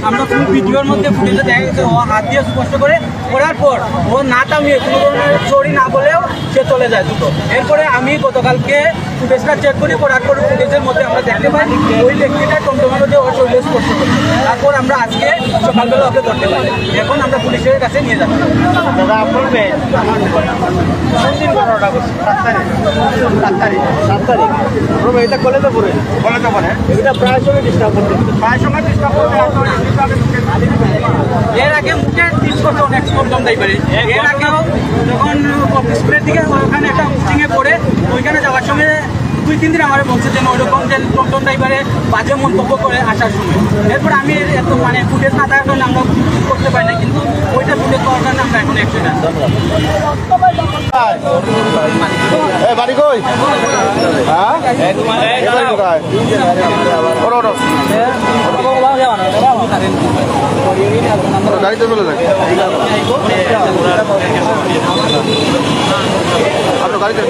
আমরা ফুল ভিডিওর মধ্যে ফুটেজে দেখা গেছে ও হাত দিয়ে স্পষ্ট করে করার পর ও না থামিয়ে কোনো ধরনের সরি না বলেও সে চলে যায় দুটো। এরপরে আমি গতকালকে ফুটেজটা চেক করার পর ফুটেজের মধ্যে আমরা দেখতে পাই ওই ব্যক্তিটা টমটমের মধ্যে ওর শরীরে স্পর্শ করে। তারপর আমরা আজকে সকালবেলা ওকে ধরতে পারি। এখন আমরা পুলিশের কাছে নিয়ে যাচ্ছি। দাদা আপনার মেয়ে কোনদিন ঘটনাটা করছে? 7 তারিখ। এটা কলেজে পড়ে এটা প্রায় সময় ডিস্টার্ব করতে এর আগে মুখে টিপস করতে অনেক প্রবলেম দেয় পারে। এর আগেও যখন স্কুলের দিকে ওখানে একটা মিটিংয়ে পড়ে ওইখানে যাওয়ার সময় 2-3 দিন আমার বলছে যে ওইরকম যে টমটম ড্রাইভারে বাজে মন্তব্য করে আসার সময়। এরপর আমি এত মানে ফুটেজ না থাকার কারণে আমরা করতে পারি না, কিন্তু ওইটা ফুটেজ পাওয়ার কারণে আমরা এখন একশো না। বাড়ি কই? গাড়িতে চলে যায় আপনার গাড়িতে